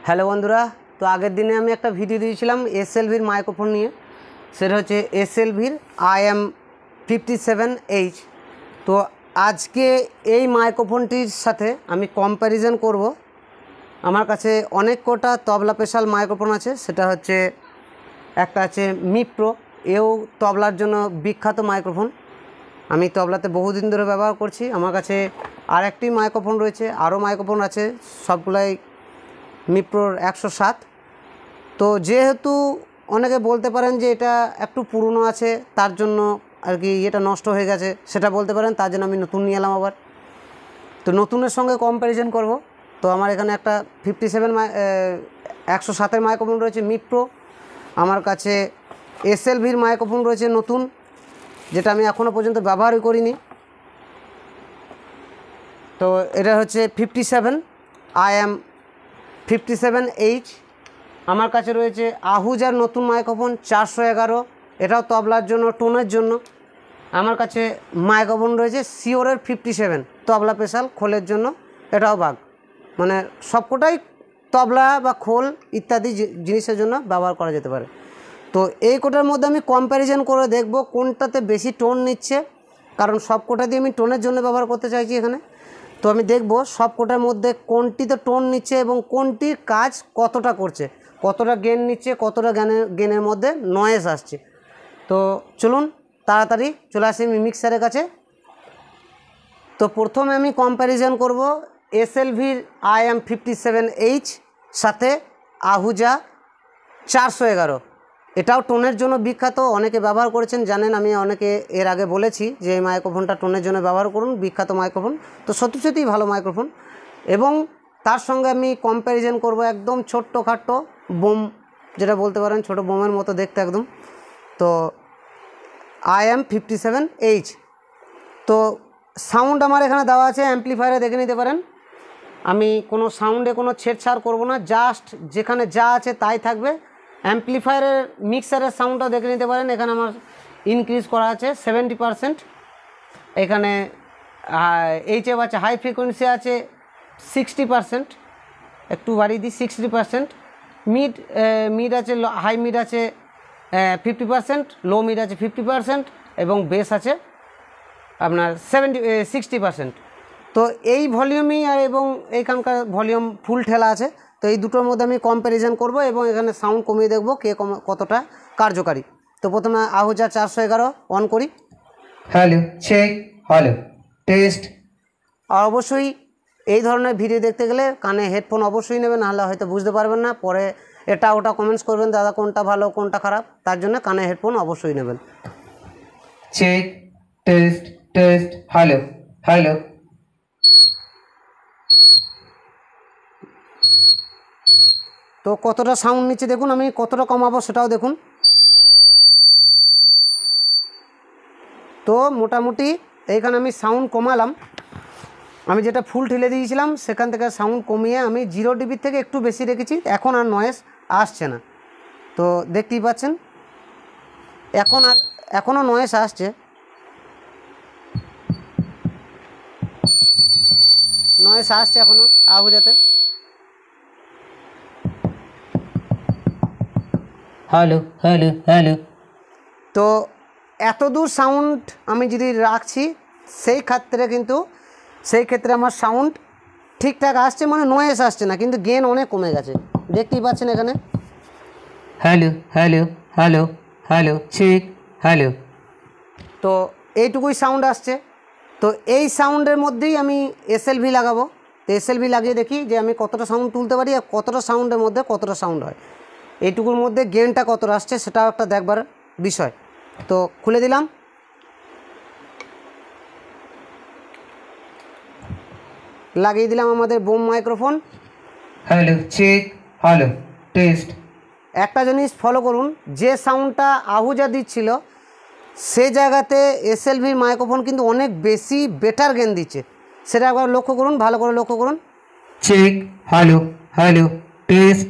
Hello বন্ধুরা, তো আগের দিনে আমি একটা ভিডিও দিয়েছিলাম এসএলভির মাইক্রোফোন নিয়ে। সেটা হচ্ছে এসএলভির IM57H। তো আজকে এই মাইক্রোফোনটির সাথে আমি কম্প্যারিজন করব। আমার কাছে অনেক কটা তবলা স্পেশাল মাইক্রোফোন আছে। সেটা হচ্ছে একটা আছে মিপ্রো, এও তবলার জন্য বিখ্যাত মাইক্রোফোন। আমি তবলাতে বহুদিন ধরে ব্যবহার করছি। আমার কাছে আর একটি মাইক্রোফোন রয়েছে, আরও মাইক্রোফোন আছে, সবগুলাই মিপ্রোর 107। তো যেহেতু অনেকে বলতে পারেন যে এটা একটু পুরনো আছে, তার জন্য আর কি এটা নষ্ট হয়ে গেছে সেটা বলতে পারেন, তার জন্য আমি নতুন নিয়ে এলাম আবার। তো নতুনের সঙ্গে কম্প্যারিজন করব। তো আমার এখানে একটা 107-এর মাইক্রোফোন রয়েছে মিপ্রো। আমার কাছে এসএলভির মাইক্রোফোন রয়েছে নতুন, যেটা আমি এখনও পর্যন্ত ব্যবহারই করিনি। তো এটা হচ্ছে 57 IM57H। আমার কাছে রয়েছে আহুজার নতুন মাইক্রোফোন 411, এটাও তবলার জন্য, টোনের জন্য। আমার কাছে মাইক্রোফোন রয়েছে সিওরের 57, তবলা স্পেশাল, খোলের জন্য, এটাও বাগ, মানে সবকটাই তবলা বা খোল ইত্যাদি জিনিসের জন্য ব্যবহার করা যেতে পারে। তো এই কোটার মধ্যে আমি কম্প্যারিজন করে দেখব কোনটাতে বেশি টোন নিচ্ছে, কারণ সব কোটা দিয়ে আমি টোনের জন্য ব্যবহার করতে চাইছি এখানে। তো আমি দেখব সব কোটার মধ্যে কোনটিতে টোন নিচ্ছে এবং কোনটির কাজ কতটা করছে, কতটা গেন নিচ্ছে, কতটা গেনের মধ্যে নয়েজ আসছে। তো চলুন তাড়াতাড়ি চলে আসি আমি মিক্সারের কাছে। তো প্রথমে আমি কম্প্যারিজন করব এসএলভির IM57H সাথে আহুজা 411। এটাও টোনের জন্য বিখ্যাত, অনেকে ব্যবহার করেছেন জানেন। আমি অনেকে এর আগে বলেছি যে এই মাইক্রোফোনটা টোনের জন্য ব্যবহার করুন, বিখ্যাত মাইক্রোফোন। তো সত্যি সত্যিই ভালো মাইক্রোফোন। এবং তার সঙ্গে আমি কম্প্যারিজন করব একদম ছোট্টখাট্টো বোম, যেটা বলতে পারেন ছোট বোমের মতো দেখতে একদম। তো IM57H। তো সাউন্ড আমার এখানে দেওয়া আছে, অ্যাম্প্লিফায়ারে দেখে নিতে পারেন। আমি কোনো সাউন্ডে কোনো ছেড়ছাড় করব না, জাস্ট যেখানে যা আছে তাই থাকবে। অ্যাম্প্লিফায়ারের মিক্সারের সাউন্ডটাও দেখে নিতে পারেন। এখানে আমার ইনক্রিজ করা আছে 70%। এখানে এইচএফ আছে, হাই ফ্রিকোয়েন্সি আছে 60%, একটু বাড়িয়ে দিই 60%। মিড আছে, হাই মিড আছে 50%, লো মিড আছে 50%, এবং বেস আছে আপনার 60%। তো এই ভলিউমই আর এবং এইখানকার ভলিউম ফুল ঠেলা আছে। তো এই দুটোর মধ্যে আমি কম্প্যারিজন করব এবং এখানে সাউন্ড কমিয়ে দেখব কে কতটা কার্যকারী। তো প্রথমে আহুজা 411 অন করি। Hello, check, hello, test. আর অবশ্যই এই ধরনের ভিডিও দেখতে গেলে কানে হেডফোন অবশ্যই নেবেন, নাহলে হয়তো বুঝতে পারবেন না। পরে এটা ওটা কমেন্টস করবেন দাদা কোনটা ভালো কোনটা খারাপ, তার জন্য কানে হেডফোন অবশ্যই নেবেন। Check, test, test, hello, hello. তো কতটা সাউন্ড নিচ্ছে দেখুন, আমি কতটা কমাবো সেটাও দেখুন। তো মোটামুটি এইখানে আমি সাউন্ড কমালাম। আমি যেটা ফুল ঠেলে দিয়েছিলাম সেখান থেকে সাউন্ড কমিয়ে আমি 0 dB থেকে একটু বেশি রেখেছি। এখন আর নয়েজ আসছে না, তো দেখতেই পাচ্ছেন এখনও নয়েজ আসছে। নয়েজ আসছে এখনও আহুজাতে। Hello, hello, hello. তো এত দূর সাউন্ড আমি যদি রাখছি সেই ক্ষেত্রে আমার সাউন্ড ঠিকঠাক আসছে, মানে নয়েজ আসছে না, কিন্তু গেন অনেক কমে গেছে, দেখতেই পাচ্ছেন এখানে। Hello, hello, hello, hello, check, hello. তো এইটুকুই সাউন্ড আসছে। তো এই সাউন্ডের মধ্যেই আমি এসএলভি লাগাবো। তো এসএলভি লাগিয়ে দেখি যে আমি কতটা সাউন্ড তুলতে পারি আর কতটা সাউন্ডের মধ্যে কতটা সাউন্ড হয়, এইটুকুর মধ্যে গেনটা কতটা আসছে সেটাও একটা দেখবার বিষয়। তো খুলে দিলাম, লাগিয়ে দিলাম আমাদের boom microphone. Hello, check, hello, test. একটা জিনিস ফলো করুন, যে সাউন্ডটা আহুজা দিচ্ছিল সে জায়গাতে এসএলভির মাইক্রোফোন কিন্তু অনেক বেশি বেটার গেন দিচ্ছে, সেটা একবার লক্ষ্য করুন, ভালো করে লক্ষ্য করুন। Check, hello, hello, test,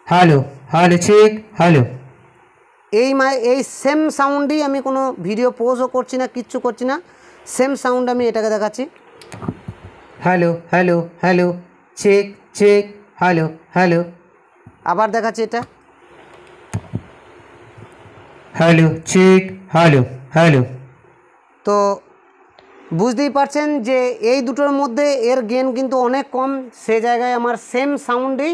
hello, hello, check, hello. এই সেম সাউন্ডই আমি কোনো ভিডিও পোজও করছি না, কিচ্ছু করছি না, সেম সাউন্ড আমি এটাকে দেখাচ্ছি। Hello, hello, hello, check, check, hello hello আবার দেখাচ্ছি এটা। Hello check hello hello. তো বুঝতেই পারছেন যে এই দুটোর মধ্যে এর গেন কিন্তু অনেক কম, সে জায়গায় আমার সেম সাউন্ডেই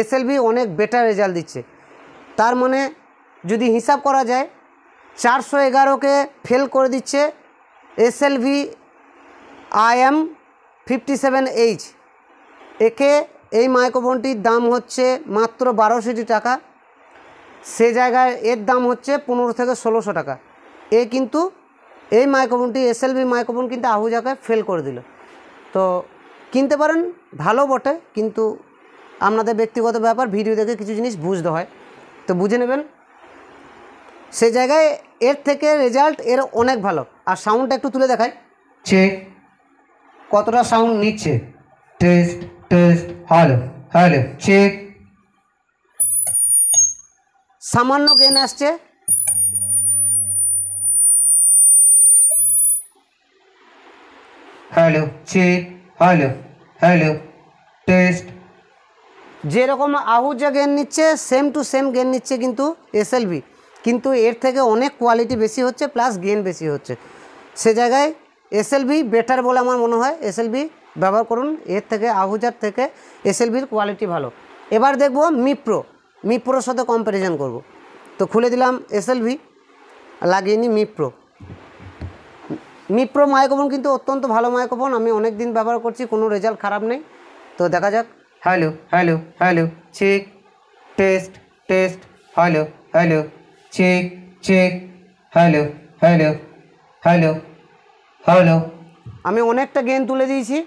এসএলভি অনেক বেটার রেজাল্ট দিচ্ছে। তার মানে যদি হিসাব করা যায় 411কে ফেল করে দিচ্ছে এসএলভি IM 57H। একে এই মাইক্রোফোনটির দাম হচ্ছে মাত্র 1200 টাকা, সে জায়গায় এর দাম হচ্ছে 15 থেকে 1600 টাকা। কিন্তু এই মাইক্রোফোনটি এসএলভি মাইক্রোফোন কিন্তু আহুজাকে ফেল করে দিল। তো কিনতে পারেন, ভালো বটে, কিন্তু আপনাদের ব্যক্তিগত ব্যাপার, ভিডিও দেখে কিছু জিনিস বুঝতে হয়, তো বুঝে নেবেন। সে জায়গায় এর থেকে রেজাল্ট এর অনেক ভালো। আর সাউন্ডটা একটু তুলে দেখাই, চেক কতটা সাউন্ড নিচ্ছে। Test test hello hello check সামান্য গেন আসছে, hello check hello hello test. যেরকম আহুজা গেন নিচ্ছে সেম টু সেম গেন নিচ্ছে কিন্তু এসএলভি, কিন্তু এর থেকে অনেক কোয়ালিটি বেশি হচ্ছে প্লাস গেন বেশি হচ্ছে। সে জায়গায় এসএলভি বেটার বলে আমার মনে হয়, এসএলভি ব্যবহার করুন। এর থেকে আহুজার থেকে এসএলভির কোয়ালিটি ভালো। এবার দেখব মিপ্রোর সাথে কম্প্যারিজন করব। তো খুলে দিলাম এসএলভি, লাগিয়ে নিই মিপ্রো মাইক্রোফোন কিন্তু অত্যন্ত ভালো মাইক্রোফোন, আমি অনেক দিন ব্যবহার করছি, কোনো রেজাল্ট খারাপ নেই। তো দেখা যাক। Hello hello hello check test test hello hello check check hello hello hello hello. আমি অনেকটা গেন তুলে দিয়েছি,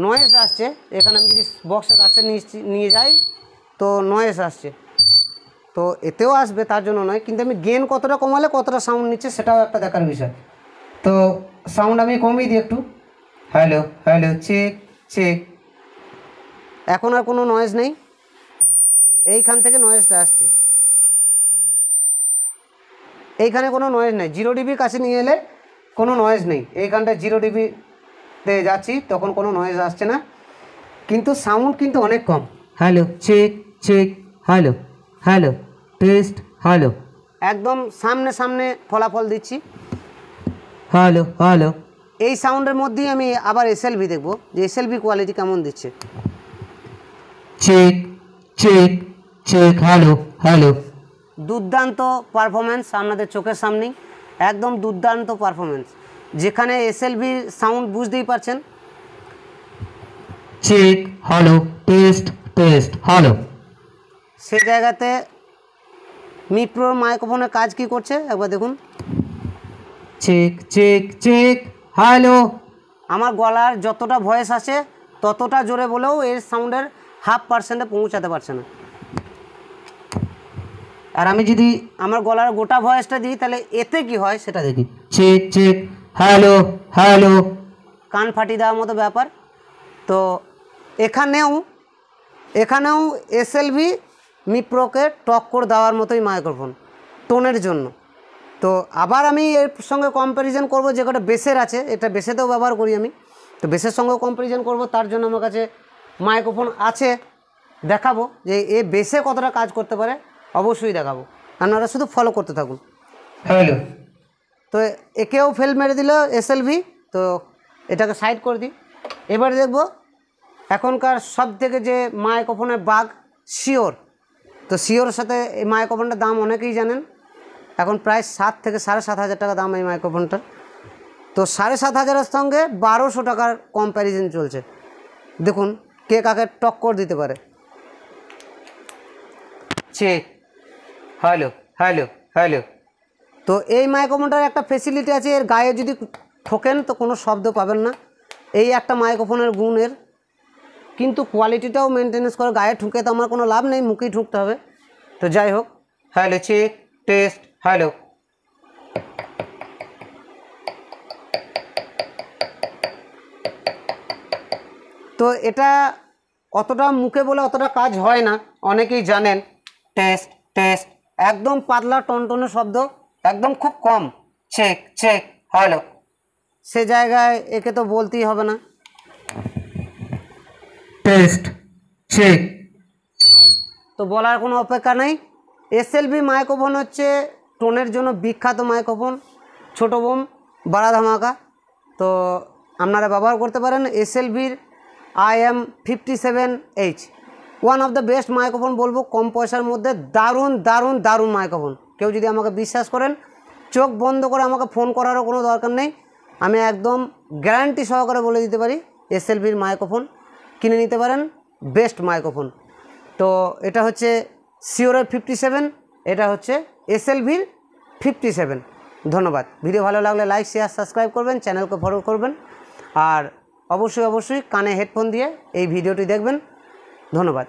নয়েজ আসছে এখানে। আমি যদি বক্সের কাছে নিয়ে যাই তো নয়েজ আসছে, তো এতেও আসবে, তার জন্য নয়, কিন্তু আমি গেন কতটা কমালে কতটা সাউন্ড নিচ্ছে সেটাও একটা দেখার বিষয়। তো সাউন্ড আমি কমিয়ে দিই একটু। Hello hello check check. এখন আর কোনো নয়েজ নেই, এইখান থেকে নয়েজটা আসছে, এইখানে কোনো নয়েজ নেই। 0 dBর কাছে নিয়ে এলে কোনো নয়েজ নেই, এইখানটায় 0 dBতে যাচ্ছি তখন কোনো নয়েজ আসছে না, কিন্তু সাউন্ড কিন্তু অনেক কম। Hello check check hello hello test hello. একদম সামনে ফলাফল দিচ্ছি। হ্যালো হ্যালো এই সাউন্ডের মধ্যেই আমি আবার এসএলভি দেখব যে এসএলভি কোয়ালিটি কেমন দিচ্ছে। Check check check hello hello. দুর্দান্ত পারফরমেন্স আপনাদের চোখের সামনেই, একদম দুর্দান্ত পারফরমেন্স, যেখানে এসএলভির সাউন্ড বুঝতেই পারছেন। Check hello test test hello. সে জায়গাতে মিপ্রোর মাইক্রোফোনের কাজ কি করছে একবার দেখুন। Check check check hello. আমার গলার যতটা ভয়েস আছে ততটা জোরে বলেও এর সাউন্ডের 0.5% পৌঁছাতে পারছে না। আর আমি যদি আমার গলার গোটা ভয়েসটা দিই তাহলে এতে কি হয় সেটা দেখি। Check check hello hello. কান ফাটিয়ে দেওয়ার মতো ব্যাপার। তো এখানেও এসএলভি মিপ্রোকে টক্কর দেওয়ার মতোই মাইক্রোফোন টোনের জন্য। তো আবার আমি এর সঙ্গে কম্প্যারিজন করব, যে কটা বেসের আছে, এটা বেসেতেও ব্যবহার করি আমি, তো বেসের সঙ্গেও কম্প্যারিজন করব। তার জন্য আমার কাছে মাইক্রোফোন আছে, দেখাবো যে এ বেসে কতটা কাজ করতে পারে, অবশ্যই দেখাবো, আপনারা শুধু ফলো করতে থাকুন। হ্যালো। তো একেও ফেল মেরে দিল এসএলভি, তো এটাকে সাইড করে দিই। এবারে দেখব এখনকার সব থেকে যে মাইক্রোফোনের বাগ, শিওর। তো শিওরের সাথে এই মাইক্রোফোনটার দাম অনেকেই জানেন, এখন প্রায় 7 থেকে 7,500 টাকা দাম এই মাইক্রোফোনটার। তো 7,500-এর সঙ্গে 1200 টাকার কম্প্যারিজন চলছে, দেখুন কে কাকে টক্কর দিতে পারে। Check hello hello hello. তো এই মাইক্রোফোনটার একটা ফেসিলিটি আছে, এর গায়ে যদি ঠোকেন তো কোনো শব্দ পাবেন না, এই একটা মাইক্রোফোনের গুণের। কিন্তু কোয়ালিটিটাও মেনটেনেন্স করে, গায়ে ঠুকে তো আমার কোনো লাভ নেই, মুখেই ঠুকতে হবে। তো যাই হোক, হ্যালো চেক টেস্ট হ্যালো। তো এটা অতটা মুখে বলে অতটা কাজ হয় না, অনেকেই জানেন। টেস্ট টেস্ট একদম পাতলা টনটনে শব্দ, একদম খুব কম। Check check hello. সে জায়গায় একে তো বলতেই হবে না। Test check. তো বলার কোনো অপেক্ষা নেই, এসএলভি মাইক্রোফোন হচ্ছে টোনের জন্য বিখ্যাত মাইক্রোফোন, ছোটো বোম বাড়া ধামাকা। তো আপনারা ব্যবহার করতে পারেন এসএলভির IM57H, one of the best microphone বলবো, কম পয়সার মধ্যে দারুণ দারুণ দারুণ মাইক্রোফোন। কেউ যদি আমাকে বিশ্বাস করেন, চোখ বন্ধ করে আমাকে ফোন করারও কোনো দরকার নেই, আমি একদম গ্যারান্টি সহকারে বলে দিতে পারি এসএলভির মাইক্রোফোন কিনে নিতে পারেন, বেস্ট মাইক্রোফোন। তো এটা হচ্ছে শিওরের 57, এটা হচ্ছে এসএলভির 57। ধন্যবাদ। ভিডিও ভালো লাগলে লাইক শেয়ার সাবস্ক্রাইব করবেন, চ্যানেলকে ফলো করবেন, আর অবশ্যই কানে হেডফোন দিয়ে এই ভিডিওটি দেখবেন। ধন্যবাদ।